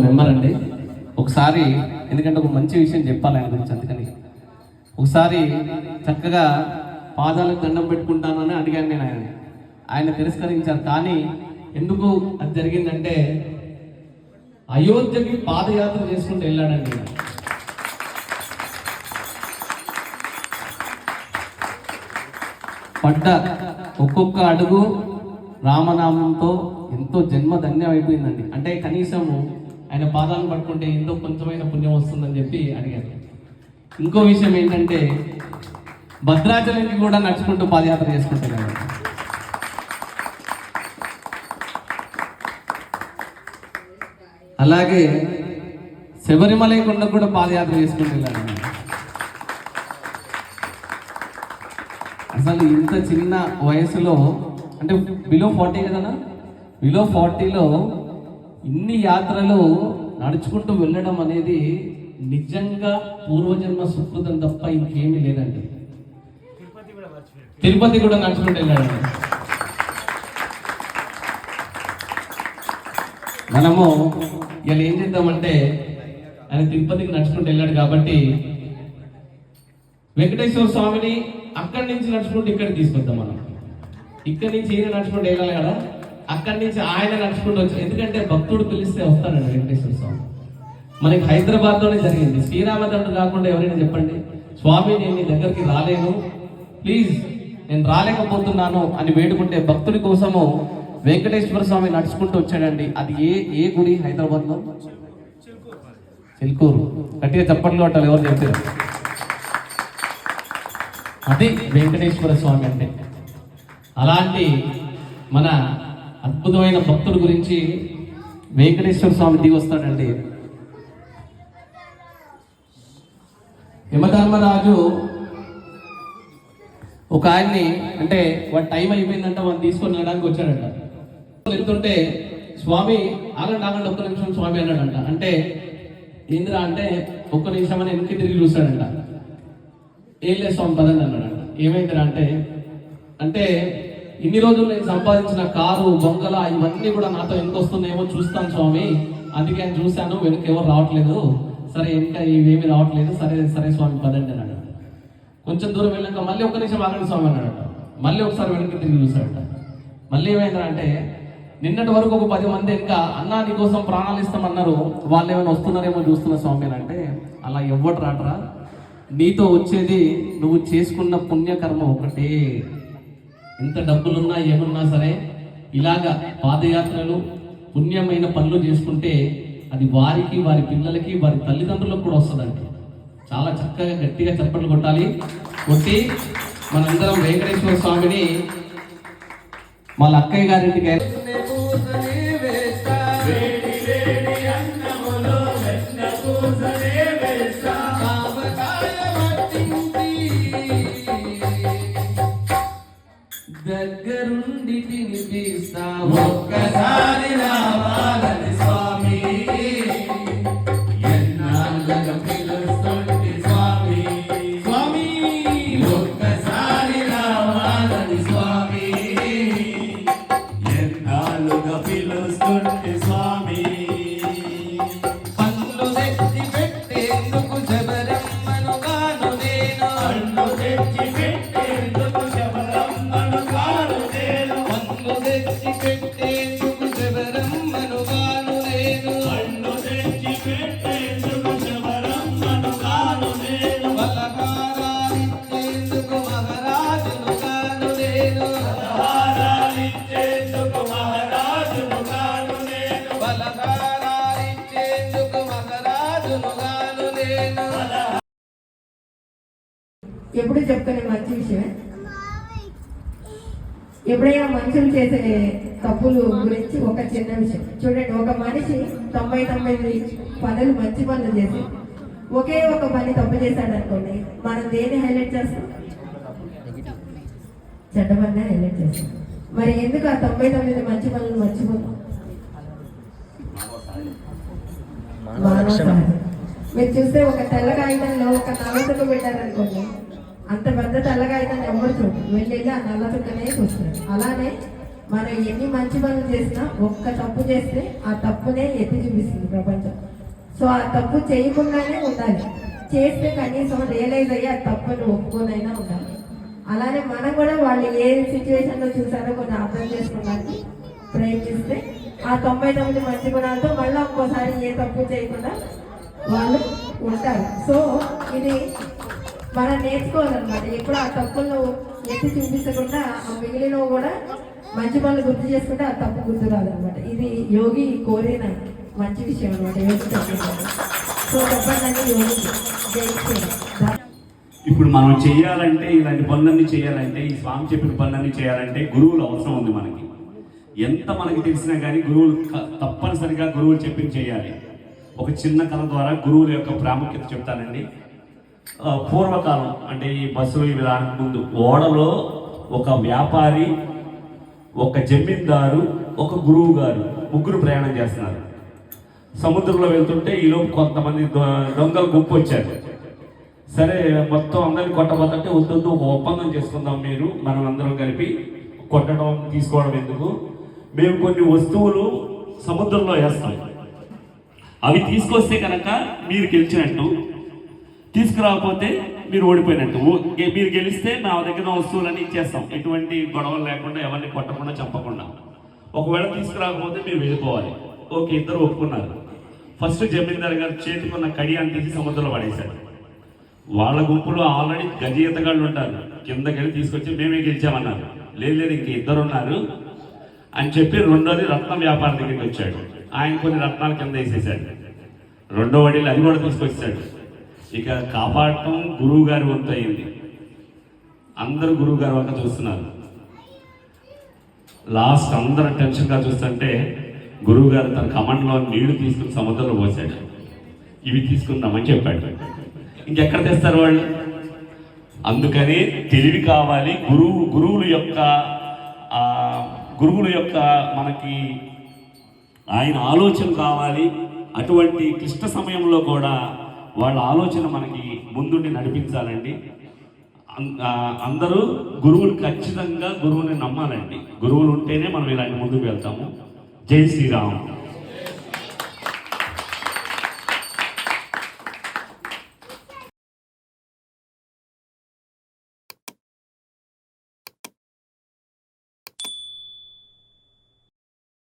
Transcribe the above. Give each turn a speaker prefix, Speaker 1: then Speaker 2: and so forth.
Speaker 1: Member అండి. ఒకసారి ఎందుకంటే ఒక మంచి విషయం చెప్పాలి ఆయన గురించి, అందుకని ఒకసారి చక్కగా పాదాలకు దండం పెట్టుకుంటానని అడిగాను నేను. ఆయన తిరస్కరించారు. కానీ ఎందుకు అది జరిగిందంటే అయోధ్యకి పాదయాత్ర చేసుకుంటూ వెళ్ళాడండి. పడ్డ ఒక్కొక్క అడుగు రామనామంతో ఎంతో జన్మ ధన్యం అయిపోయిందండి. అంటే కనీసము ఆయన పాదాలను పట్టుకుంటే ఎంతో కొంచెమైన పుణ్యం వస్తుందని చెప్పి అడిగారు. ఇంకో విషయం ఏంటంటే భద్రాచలంకి కూడా నడుచుకుంటూ పాదయాత్ర చేసుకుంటున్నాడు. అలాగే శబరిమలై కొండకు కూడా పాదయాత్ర చేసుకుంటున్నాడు. అసలు ఇంత చిన్న వయసులో అంటే బిలో 40 కదా, బిలో 40లో ఇన్ని యాత్రలు నడుచుకుంటూ వెళ్ళడం అనేది నిజంగా పూర్వజన్మ సుకృతం తప్ప ఇంకేమీ లేదండి. తిరుపతి కూడా నడుచుకుంటూ వెళ్ళాడండి. మనము ఇలా ఏం చేద్దామంటే ఆయన తిరుపతికి నడుచుకుంటూ వెళ్ళాడు కాబట్టి వెంకటేశ్వర స్వామిని అక్కడి నుంచి నడుచుకుంటూ ఇక్కడికి తీసుకొద్దాం. మనం ఇక్కడి నుంచి ఈయన నడుచుకుంటూ వెళ్ళాలి కదా, అక్కడి నుంచి ఆయన నడుచుకుంటూ వచ్చి, ఎందుకంటే భక్తుడు పిలిస్తే వస్తాడండి వెంకటేశ్వర స్వామి. మనకి హైదరాబాద్లోనే జరిగింది. శ్రీరామచంద్రుడు కాకుండా ఎవరైనా చెప్పండి, స్వామి నేను నీ దగ్గరికి రాలేను, ప్లీజ్ నేను రాలేకపోతున్నాను అని వేడుకుంటే భక్తుడి కోసము వెంకటేశ్వర స్వామి నడుచుకుంటూ వచ్చాడండి. అది ఏ గుడి హైదరాబాద్లో? చిలుకూరు. గట్టిగా చప్పట్లు కొట్టాలి ఎవరు చెప్పారు. అది వెంకటేశ్వర స్వామి అంటే. అలాంటి మన అద్భుతమైన భక్తుడి గురించి వెంకటేశ్వర స్వామి దిగి వస్తాడండి. యమధర్మరాజు ఒక ఆయన్ని, అంటే వాడు టైం అయిపోయిందంట, వాడిని తీసుకొని వెళ్ళడానికి వచ్చాడంట. వెళ్తుంటే స్వామి ఆగండి ఒక్క నిమిషం స్వామి అన్నాడంట. అంటే ఏందిరా అంటే ఒక్క నిమిషం అని వెనక్కి తిరిగి చూశాడంట. ఏం లేదు స్వామి పదండి అన్నాడంట. ఏమైందిరా అంటే ఇన్ని రోజులు నేను సంపాదించిన కారు బొంగల ఇవన్నీ కూడా నాతో ఎంత వస్తున్నాయేమో చూస్తాను స్వామి, అందుకే నేను చూశాను, వెనక్కి ఎవరు రావట్లేదు, సరే ఇంకా ఇవేమి రావట్లేదు, సరే స్వామి పదండి అన్నాడు. కొంచెం దూరం వెళ్ళాక మళ్ళీ ఒక్క నిమిషం ఆగండి స్వామి అన్నాడట. మళ్ళీ ఒకసారి వెనక్కి తిరిగి చూశాడట. మళ్ళీ ఏమైందా అంటే నిన్నటి వరకు ఒక 10 మంది ఇంకా అన్నా నీ కోసం ప్రాణాలు ఇస్తామన్నారు, వాళ్ళు ఏమైనా వస్తున్నారేమో చూస్తున్న స్వామి అని అంటే, అలా ఎవ్వడు రాటరా, నీతో వచ్చేది నువ్వు చేసుకున్న పుణ్యకర్మ ఒకటే. ఎంత డబ్బులున్నా ఏమున్నా సరే ఇలాగా పాదయాత్రలు పుణ్యమైన పనులు చేసుకుంటే అది వారికి, వారి పిల్లలకి, వారి తల్లిదండ్రులకు కూడా వస్తుందండి. చాలా చక్కగా గట్టిగా చప్పట్లు కొట్టాలి. కొట్టి మనందరం వెంకటేశ్వర స్వామిని వాళ్ళ అక్కయ్య గారింటికి దగ్గరుండి తినిపిస్తా, ఒక్కసారి రావాలని స్వామి, ఎన్నాళ్ళగా పిలుస్తుంటే స్వామి, స్వామి ఒక్కసారి రావాలని స్వామి, ఎన్నాళ్ళుగా పిలుస్తుంటే స్వామి, పన్ను తెచ్చి పెట్టేందుకు శబరమ్మను గాను నేను, పన్ను తెచ్చి పెట్టేందుకు శబరమ్మను గాను నేను, పన్ను తెచ్చి పెట్టేందుకు శబరమ్మను గాను నేను, పన్ను తెచ్చి పెట్టేందుకు శబరమ్మను గాను నేను, బలహారాలిచ్చేందుకు మహారాజును గాను నేను, బలహారాలిచ్చేందుకు మహారాజును గాను నేను, బలహారాలిచ్చేందుకు మహారాజును గాను నేను.
Speaker 2: ఎప్పుడు చెప్పుకునే మంచి విషయమే. ఎప్పుడైనా మనుషులు చేసే తప్పులు గురించి ఒక చిన్న విషయం చూడండి. ఒక మనిషి 99 పనులు మంచి పనులు చేసి ఒకే ఒక పని తప్పు చేశాడు అనుకోండి, మనం దేన్ని హైలైట్ చేస్తాం? చెడ్డ పని హైలైట్ చేస్తాం. మరి ఎందుకు ఆ 99 మంచి పనులు మర్చిపోతాం? మీరు చూస్తే ఒక తెల్ల కాగితంలో ఒక నల్ల చుక్క పెట్టారనుకోండి, అంత పెద్ద తెల్ల కాగితాన్ని ఎవరు చూడండి, వెళ్ళి ఆ నల్ల చుక్కనే చూస్తారు. అలానే మనం ఎన్ని మంచి పనులు చేసినా ఒక్క తప్పు చేస్తే ఆ తప్పునే ఎత్తి చూపిస్తుంది ప్రపంచం. సో ఆ తప్పు చేయకుండానే ఉండాలి, చేస్తే కనీసం రియలైజ్ అయ్యి ఆ తప్పుని ఒప్పుకోనైనా ఉండాలి. అలానే మనం కూడా వాళ్ళు ఏ సిచ్యువేషన్లో చూసారో కొంచెం అర్థం చేసుకోవడానికి ప్రయత్నిస్తే ఆ 99 మంచి గుణాలతో మళ్ళీ ఇంకోసారి ఏ తప్పు చేయకుండా వాళ్ళు ఉంటారు. సో ఇది మనం నేర్చుకోవాలన్నమాట. ఎప్పుడు ఆ తప్పులను ఎత్తి చూపించకుండా ఆ మిగిలినవి కూడా మంచి పనులు గుర్తు చేసుకుంటే ఆ తప్పు గుర్తు రాదనమాట. ఇది యోగి కోరిన మంచి విషయం అనమాట. యోగి చెప్పిన సో చెప్పండి యోగి జై శ్రీరామ్.
Speaker 3: ఇప్పుడు మనం చేయాలంటే, ఇలాంటి పనులన్నీ చేయాలంటే, ఈ స్వామి చెప్పిన పనులన్నీ చేయాలంటే గురువులు అవసరం ఉంది మనకి. ఎంత మనకి తెలిసినా కానీ గురువులు తప్పనిసరిగా గురువులు చెప్పింది చేయాలి. ఒక చిన్న కథ ద్వారా గురువుల యొక్క ప్రాముఖ్యత చెప్తానండి. పూర్వకాలం అంటే ఈ బస్సులు ఇవి రానికి ముందు ఓడలో ఒక వ్యాపారి, ఒక జమీందారు, ఒక గురువు గారు ముగ్గురు ప్రయాణం చేస్తున్నారు. సముద్రంలో వెళ్తుంటే ఈలోపు కొంతమంది దొంగలు గుంపు వచ్చారు. సరే మొత్తం అందరినీ కొట్టబోతుంటే వద్దు ఒక ఒప్పందం చేసుకుందాం, మీరు మనం అందరం కలిపి కొట్టడం తీసుకోవడం ఎందుకు, మేము కొన్ని వస్తువులు సముద్రంలో వేస్తాం, అవి తీసుకొస్తే కనుక మీరు గెలిచినట్టు, తీసుకురాకపోతే మీరు ఓడిపోయినట్టు. మీరు గెలిస్తే నా దగ్గర వస్తువులన్నీ ఇచ్చేస్తాం, ఎటువంటి గొడవలు లేకుండా, ఎవరిని కొట్టకుండా చంపకుండా. ఒకవేళ తీసుకురాకపోతే మీరు వెళ్ళిపోవాలి. ఓకే, ఇద్దరు ఒప్పుకున్నారు. ఫస్ట్ జమీందారు గారు చేతికున్న కడియాన్ని తీసి సముద్రంలో పడేశారు. వాళ్ళ గుంపులో ఆల్రెడీ గజ ఈతగాళ్ళు ఉంటారు, కిందకి వెళ్ళి తీసుకొచ్చి మేమే గెలిచామన్నారు. లేదు ఇంక ఇద్దరు ఉన్నారు అని చెప్పి రెండోది రత్నం వ్యాపారం దగ్గరికి వచ్చాడు. ఆయన కొన్ని రత్నాలు కింద వేసేసాడు. రెండో వడిలు అది కూడా తీసుకొచ్చాడు. ఇక కాపాడటం గురువు గారి వంతు అయింది. అందరూ గురువు గారి వంక చూస్తున్నారు. లాస్ట్ అందరూ టెన్షన్గా చూస్తుంటే గురువు గారు తన కమండలో నీళ్లు తీసుకుని సముద్రంలో పోసాడు. ఇవి తీసుకుందామని చెప్పాడు. ఇంకెక్కడ తెస్తారు వాళ్ళు? అందుకని తెలివి కావాలి. గురువుల యొక్క మనకి ఆయన ఆలోచన కావాలి. అటువంటి క్లిష్ట సమయంలో కూడా వాళ్ళ ఆలోచన మనకి ముందుండి నడిపించాలండి. అందరూ గురువులు ఖచ్చితంగా గురువుని నమ్మాలండి. గురువులు ఉంటేనే మనం ఇలాంటి ముందుకు వెళ్తాము. జై శ్రీరామ్.